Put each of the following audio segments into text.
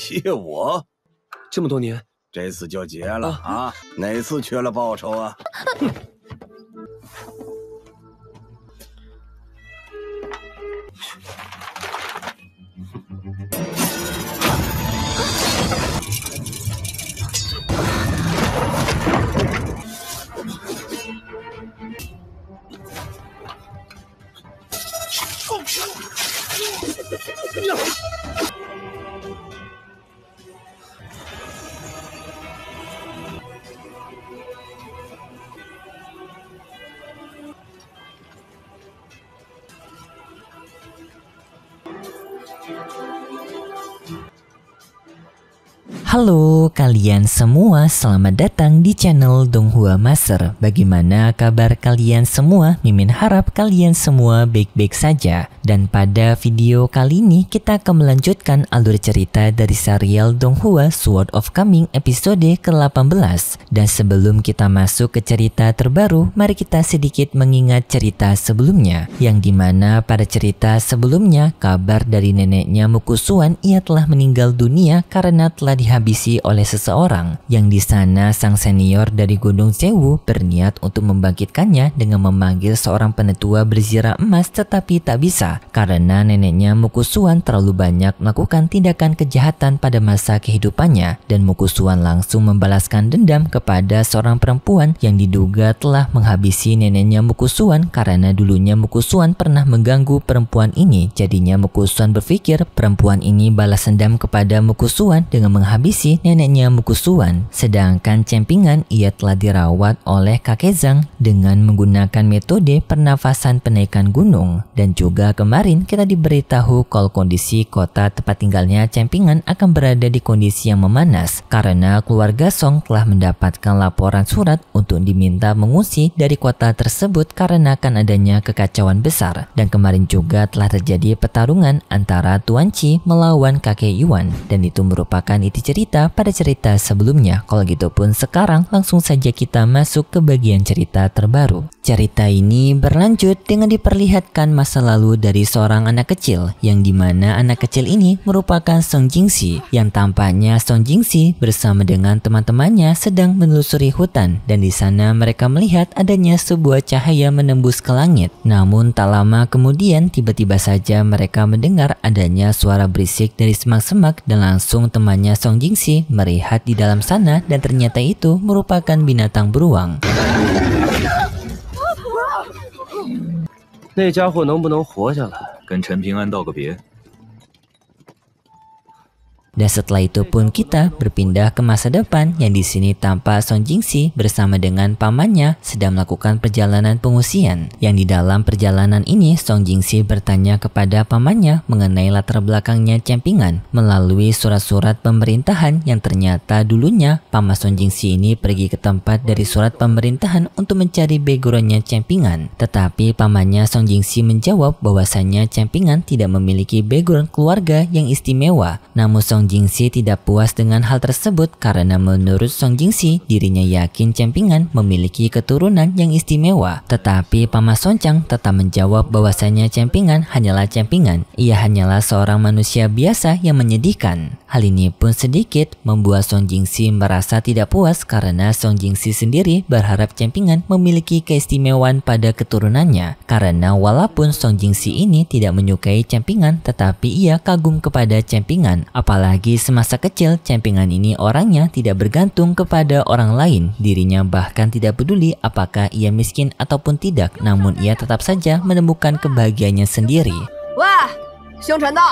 谢我？这么多年，这次就结了啊！哪次缺了报酬啊？Halo kalian semua, selamat datang di channel Donghua Master. Bagaimana kabar kalian semua? Mimin harap kalian semua baik-baik saja. Dan pada video kali ini kita akan melanjutkan alur cerita dari serial Donghua Sword of Coming episode ke-18. Dan sebelum kita masuk ke cerita terbaru, mari kita sedikit mengingat cerita sebelumnya. Yang dimana pada cerita sebelumnya, kabar dari neneknya Mukusuan ia telah meninggal dunia karena telah dihabisi oleh seseorang. Yang di sana sang senior dari Gunung Sewu berniat untuk membangkitkannya dengan memanggil seorang penetua berzirah emas, tetapi tak bisa karena neneknya Mukusuan terlalu banyak melakukan tindakan kejahatan pada masa kehidupannya, dan Mukusuan langsung membalaskan dendam kepada seorang perempuan yang diduga telah menghabisi neneknya Mukusuan karena dulunya Mukusuan pernah mengganggu perempuan ini. Jadinya Mukusuan berpikir perempuan ini balas dendam kepada Mukusuan dengan menghabisi neneknya Mukusuan. Sedangkan Cempingan ia telah dirawat oleh kakek Zhang dengan menggunakan metode pernafasan penaikan gunung. Dan juga kemarin kita diberitahu kalau kondisi kota tempat tinggalnya Cempingan akan berada di kondisi yang memanas karena keluarga Song telah mendapatkan laporan surat untuk diminta mengungsi dari kota tersebut karena akan adanya kekacauan besar. Dan kemarin juga telah terjadi pertarungan antara Tuan Chi melawan kakek Yuan, dan itu merupakan iti cerita pada cerita sebelumnya. Kalau gitu pun sekarang langsung saja kita masuk ke bagian cerita terbaru. Cerita ini berlanjut dengan diperlihatkan masa lalu dari seorang anak kecil, yang dimana anak kecil ini merupakan Song Jingxi, yang tampaknya Song Jingxi bersama dengan teman-temannya sedang menelusuri hutan, dan di sana mereka melihat adanya sebuah cahaya menembus ke langit. Namun tak lama kemudian tiba-tiba saja mereka mendengar adanya suara berisik dari semak-semak, dan langsung temannya Song Jingxi melihat di dalam sana, dan ternyata itu merupakan binatang beruang. 那家伙能不能活下来？跟陈平安道个别。 Dan setelah itu pun kita berpindah ke masa depan, yang di sini tampak Song Jingxi bersama dengan pamannya sedang melakukan perjalanan pengungsian. Yang di dalam perjalanan ini Song Jingxi bertanya kepada pamannya mengenai latar belakangnya Cempingan melalui surat-surat pemerintahan, yang ternyata dulunya paman Song Jingxi ini pergi ke tempat dari surat pemerintahan untuk mencari backgroundnya Cempingan. Tetapi pamannya Song Jingxi menjawab bahwasannya Cempingan tidak memiliki background keluarga yang istimewa. Namun Song Jingxi tidak puas dengan hal tersebut karena menurut Song Jingxi dirinya yakin Cempingan memiliki keturunan yang istimewa. Tetapi Paman Songchang tetap menjawab bahwasanya Cempingan hanyalah Cempingan. Ia hanyalah seorang manusia biasa yang menyedihkan. Hal ini pun sedikit membuat Song Jingxi merasa tidak puas karena Song Jingxi sendiri berharap Cempingan memiliki keistimewaan pada keturunannya. Karena walaupun Song Jingxi ini tidak menyukai Cempingan, tetapi ia kagum kepada Cempingan. Apalagi semasa kecil Cempingan ini orangnya tidak bergantung kepada orang lain. Dirinya bahkan tidak peduli apakah ia miskin ataupun tidak, namun ia tetap saja menemukan kebahagiaannya sendiri. Wah, Xiongchen da.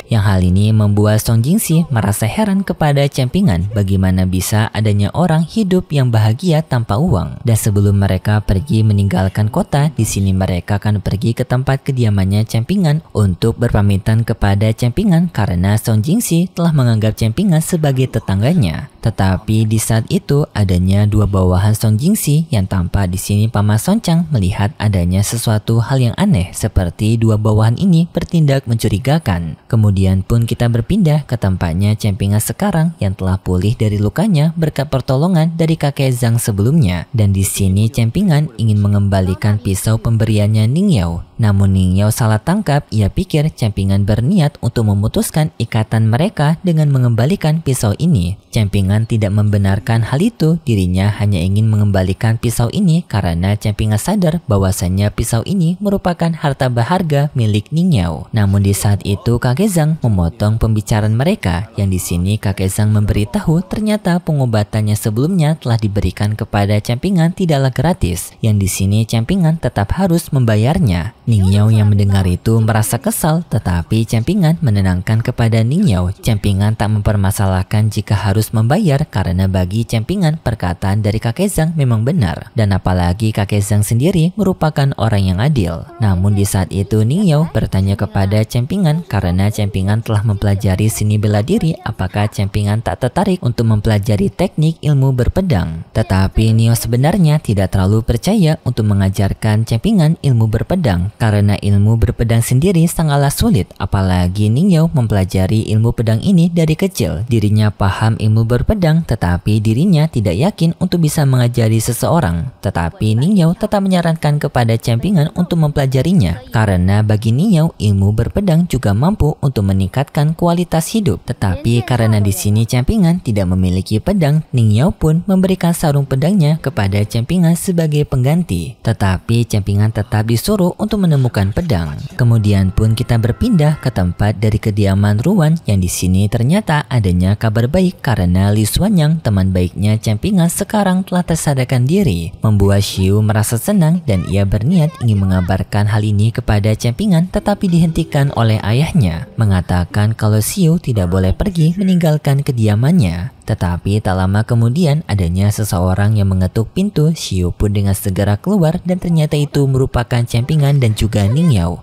Yang hal ini membuat Song Jingxi merasa heran kepada Cempingan bagaimana bisa adanya orang hidup yang bahagia tanpa uang. Dan sebelum mereka pergi meninggalkan kota, di sini mereka akan pergi ke tempat kediamannya Cempingan untuk berpamitan kepada Cempingan karena Song Jingxi telah menganggap Cempingan sebagai tetangganya. Tetapi di saat itu adanya dua bawahan Song Jingxi, yang tampak di sini Paman Songchang melihat adanya sesuatu hal yang aneh seperti dua bawahan ini bertindak mencurigakan. Kemudian pun kita berpindah ke tempatnya Cempingan sekarang yang telah pulih dari lukanya berkat pertolongan dari kakek Zhang sebelumnya. Dan di sini Cempingan ingin mengembalikan pisau pemberiannya Ning Yao. Namun Ning Yao salah tangkap, ia pikir Campingan berniat untuk memutuskan ikatan mereka dengan mengembalikan pisau ini. Campingan tidak membenarkan hal itu, dirinya hanya ingin mengembalikan pisau ini karena Campingan sadar bahwasannya pisau ini merupakan harta berharga milik Ning Yao. Namun di saat itu kakek Zhang memotong pembicaraan mereka, yang di sini kakek Zhang memberitahu ternyata pengobatannya sebelumnya telah diberikan kepada Campingan tidaklah gratis, yang di sini Campingan tetap harus membayarnya. Ning Yao yang mendengar itu merasa kesal, tetapi Campingan menenangkan kepada Ning Yao. Campingan tak mempermasalahkan jika harus membayar karena bagi Campingan perkataan dari kakek Zhang memang benar, dan apalagi kakek Zhang sendiri merupakan orang yang adil. Namun di saat itu Ning Yao bertanya kepada Campingan karena Campingan telah mempelajari seni bela diri, apakah Campingan tak tertarik untuk mempelajari teknik ilmu berpedang. Tetapi Ning Yao sebenarnya tidak terlalu percaya untuk mengajarkan Campingan ilmu berpedang karena ilmu berpedang sendiri sangatlah sulit, apalagi Ning Yao mempelajari ilmu pedang ini dari kecil. Dirinya paham ilmu berpedang, tetapi dirinya tidak yakin untuk bisa mengajari seseorang. Tetapi Ning Yao tetap menyarankan kepada Campingan untuk mempelajarinya karena bagi Ning Yao ilmu berpedang juga mampu untuk meningkatkan kualitas hidup. Tetapi karena di sini Campingan tidak memiliki pedang, Ning Yao pun memberikan sarung pedangnya kepada Campingan sebagai pengganti. Tetapi Campingan tetap disuruh untuk menemukan pedang. Kemudian pun kita berpindah ke tempat dari kediaman Ruan, yang di sini ternyata adanya kabar baik karena Li Xuanyang, teman baiknya Campingan, sekarang telah tersadarkan diri, membuat Xiu merasa senang dan ia berniat ingin mengabarkan hal ini kepada Campingan, tetapi dihentikan oleh ayahnya, mengatakan kalau Xiu tidak boleh pergi meninggalkan kediamannya. Tetapi tak lama kemudian adanya seseorang yang mengetuk pintu. Xiu pun dengan segera keluar dan ternyata itu merupakan Campingan dan juga Ning Yao.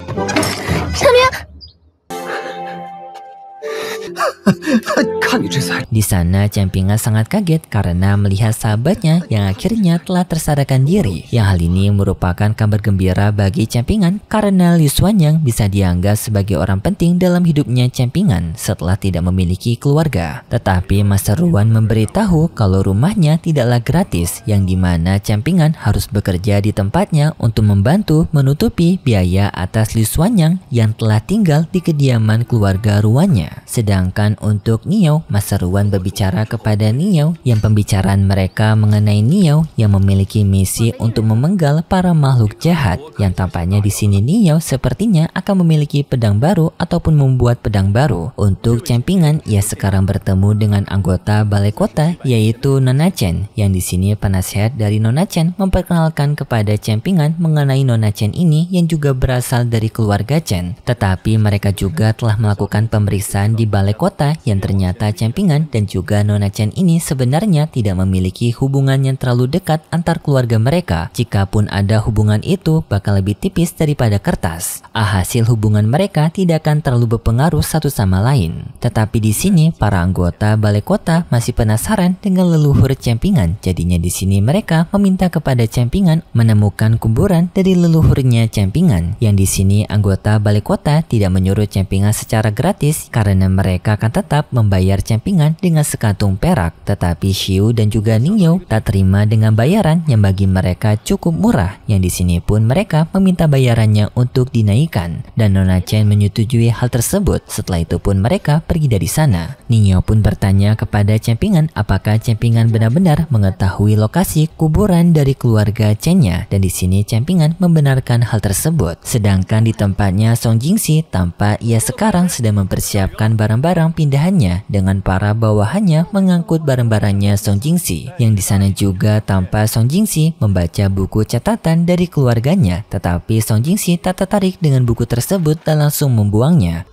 Di sana Campingan sangat kaget karena melihat sahabatnya yang akhirnya telah tersadarkan diri. Yang hal ini merupakan kabar gembira bagi Campingan karena Li Xuanyang bisa dianggap sebagai orang penting dalam hidupnya Campingan setelah tidak memiliki keluarga. Tetapi Master Ruan memberitahu kalau rumahnya tidaklah gratis, yang dimana Campingan harus bekerja di tempatnya untuk membantu menutupi biaya atas Li Xuanyang yang telah tinggal di kediaman keluarga Ruannya. Sedangkan untuk Ning Yao, Master Ruan berbicara kepada Ning Yao yang pembicaraan mereka mengenai Ning Yao yang memiliki misi untuk memenggal para makhluk jahat, yang tampaknya di sini Ning Yao sepertinya akan memiliki pedang baru ataupun membuat pedang baru. Untuk Campingan, ia sekarang bertemu dengan anggota balai kota yaitu Nona Chen, yang di sini penasihat dari Nona Chen memperkenalkan kepada Campingan mengenai Nona Chen ini yang juga berasal dari keluarga Chen. Tetapi mereka juga telah melakukan pemeriksaan di balai kota yang ternyata Campingan dan juga Nona Chen ini sebenarnya tidak memiliki hubungan yang terlalu dekat antar keluarga mereka. Jikapun ada hubungan itu bakal lebih tipis daripada kertas. Hasil hubungan mereka tidak akan terlalu berpengaruh satu sama lain. Tetapi di sini para anggota balai kota masih penasaran dengan leluhur Campingan. Jadinya di sini mereka meminta kepada Campingan menemukan kuburan dari leluhurnya Campingan. Yang di sini anggota balai kota tidak menyuruh Campingan secara gratis karena mereka akan tetap membayar Campingan dengan sekantung perak. Tetapi Xiu dan juga Ning Yao tak terima dengan bayaran yang bagi mereka cukup murah, yang di sini pun mereka meminta bayarannya untuk dinaikkan, dan Nona Chen menyetujui hal tersebut. Setelah itu pun mereka pergi dari sana. Ning Yao pun bertanya kepada Campingan apakah Campingan benar-benar mengetahui lokasi kuburan dari keluarga Chen-nya, dan di sini Campingan membenarkan hal tersebut. Sedangkan di tempatnya Song Jingxi, tampak ia sekarang sedang mempersiapkan barang-barang pindahannya dengan para bawahannya mengangkut barang-barangnya Song Jingxi. Yang di sana juga tampak Song Jingxi membaca buku catatan dari keluarganya, tetapi Song Jingxi tak tertarik dengan buku tersebut dan langsung membuangnya.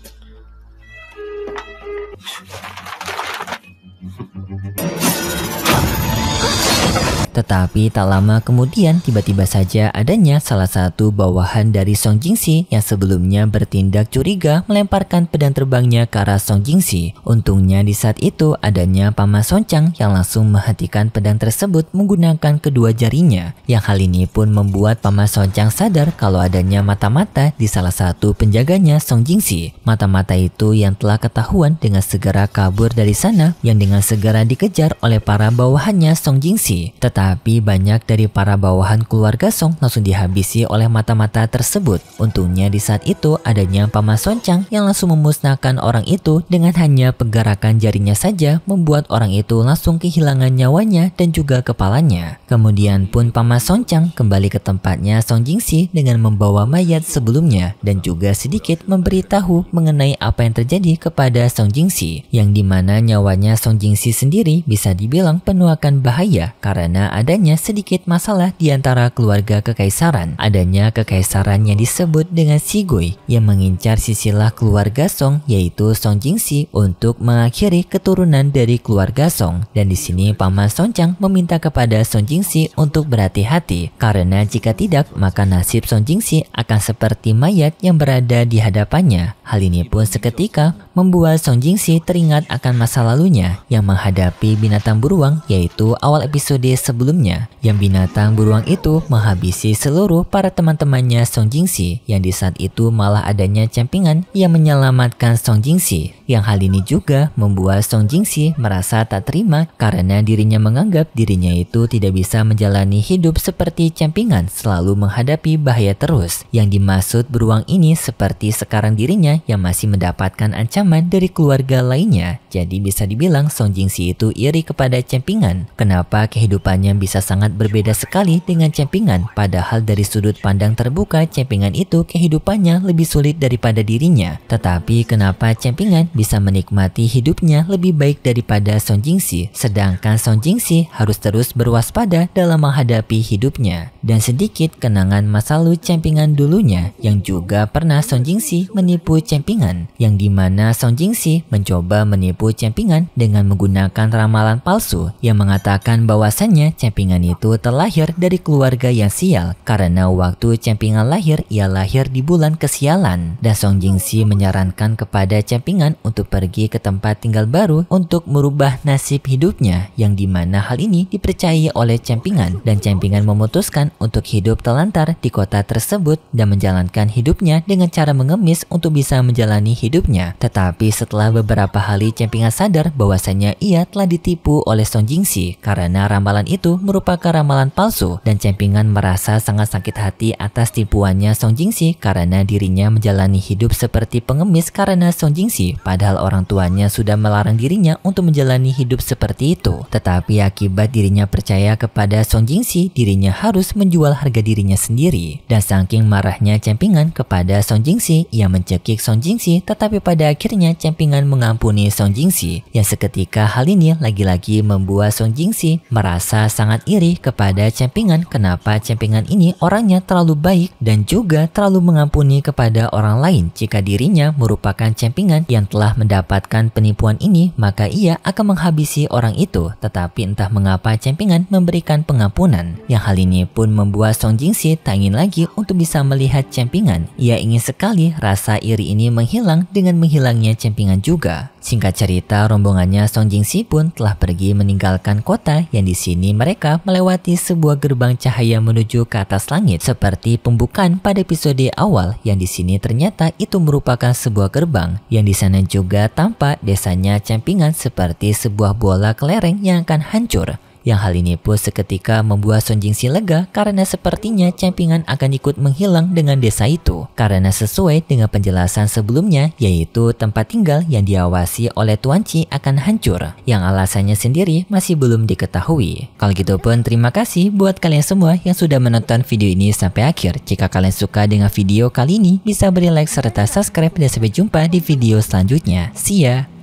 Tetapi tak lama kemudian tiba-tiba saja adanya salah satu bawahan dari Song Jingxi yang sebelumnya bertindak curiga melemparkan pedang terbangnya ke arah Song Jingxi. Untungnya di saat itu adanya Paman Songchang yang langsung menghentikan pedang tersebut menggunakan kedua jarinya. Yang hal ini pun membuat Paman Songchang sadar kalau adanya mata-mata di salah satu penjaganya Song Jingxi. Mata-mata itu yang telah ketahuan dengan segera kabur dari sana, yang dengan segera dikejar oleh para bawahannya Song Jingxi. Tetapi Tetapi banyak dari para bawahan keluarga Song langsung dihabisi oleh mata-mata tersebut. Untungnya di saat itu adanya Paman Soncang yang langsung memusnahkan orang itu dengan hanya penggerakan jarinya saja, membuat orang itu langsung kehilangan nyawanya dan juga kepalanya. Kemudian pun Paman Soncang kembali ke tempatnya Song Jingxi dengan membawa mayat sebelumnya dan juga sedikit memberitahu mengenai apa yang terjadi kepada Song Jingxi, yang dimana nyawanya Song Jingxi sendiri bisa dibilang penuh akan bahaya karena adanya sedikit masalah di antara keluarga kekaisaran. Adanya kekaisaran yang disebut dengan Shigoi yang mengincar sisilah keluarga Song, yaitu Song Jingxi, untuk mengakhiri keturunan dari keluarga Song. Dan di sini Paman Soncang meminta kepada Song Jingxi untuk berhati-hati karena jika tidak maka nasib Song Jingxi akan seperti mayat yang berada di hadapannya. Hal ini pun seketika membuat Song Jingxi teringat akan masa lalunya yang menghadapi binatang beruang, yaitu awal episode sebelumnya yang binatang beruang itu menghabisi seluruh para teman-temannya Song Jingxi, yang di saat itu malah adanya campingan yang menyelamatkan Song Jingxi. Yang hal ini juga membuat Song Jingxi merasa tak terima karena dirinya menganggap dirinya itu tidak bisa menjalani hidup seperti campingan, selalu menghadapi bahaya terus. Yang dimaksud beruang ini seperti sekarang dirinya yang masih mendapatkan ancaman dari keluarga lainnya. Jadi bisa dibilang Song Jingxi itu iri kepada campingan. Kenapa kehidupannya bisa sangat berbeda sekali dengan campingan, padahal dari sudut pandang terbuka campingan itu kehidupannya lebih sulit daripada dirinya. Tetapi kenapa campingan bisa menikmati hidupnya lebih baik daripada Song Jingxi, sedangkan Song Jingxi harus terus berwaspada dalam menghadapi hidupnya. Dan sedikit kenangan masa lalu campingan dulunya yang juga pernah Song Jingxi menipu campingan, yang dimana Song Jingxi mencoba menipu campingan dengan menggunakan ramalan palsu yang mengatakan bahwasannya campingan itu terlahir dari keluarga yang sial karena waktu campingan lahir ia lahir di bulan kesialan. Dan Song Jingxi menyarankan kepada campingan untuk pergi ke tempat tinggal baru untuk merubah nasib hidupnya, yang dimana hal ini dipercayai oleh campingan, dan campingan memutuskan untuk hidup telantar di kota tersebut dan menjalankan hidupnya dengan cara mengemis untuk bisa menjalani hidupnya. Tetapi setelah beberapa hari campingan sadar bahwasanya ia telah ditipu oleh Song Jingxi karena ramalan itu merupakan ramalan palsu, dan campingan merasa sangat sakit hati atas tipuannya Song Jingxi karena dirinya menjalani hidup seperti pengemis karena Song Jingxi, padahal orang tuanya sudah melarang dirinya untuk menjalani hidup seperti itu. Tetapi akibat dirinya percaya kepada Song Jingxi, dirinya harus menjual harga dirinya sendiri. Dan saking marahnya campingan kepada Song Jingxi, ia mencekik Song Jingxi, tetapi pada akhirnya campingan mengampuni Song Jingxi. Yang seketika hal ini lagi-lagi membuat Song Jingxi merasa sangat iri kepada campingan. Kenapa campingan ini orangnya terlalu baik dan juga terlalu mengampuni kepada orang lain. Jika dirinya merupakan campingan yang telah mendapatkan penipuan ini, maka ia akan menghabisi orang itu. Tetapi entah mengapa campingan memberikan pengampunan. Yang hal ini pun membuat Song Jingxi tak ingin lagi untuk bisa melihat campingan. Ia ingin sekali rasa iri ini menghilang dengan menghilangnya campingan juga. Singkat cerita, rombongannya Song Jingxi pun telah pergi meninggalkan kota, yang di sini mereka melewati sebuah gerbang cahaya menuju ke atas langit seperti pembukaan pada episode awal, yang di sini ternyata itu merupakan sebuah gerbang. Yang di sana juga tampak desanya campingan seperti sebuah bola kelereng yang akan hancur. Yang hal ini pun seketika membuat Song Jingxi lega karena sepertinya campingan akan ikut menghilang dengan desa itu. Karena sesuai dengan penjelasan sebelumnya, yaitu tempat tinggal yang diawasi oleh Tuan Chi akan hancur, yang alasannya sendiri masih belum diketahui. Kalau gitu pun terima kasih buat kalian semua yang sudah menonton video ini sampai akhir. Jika kalian suka dengan video kali ini, bisa beri like serta subscribe, dan sampai jumpa di video selanjutnya. See ya!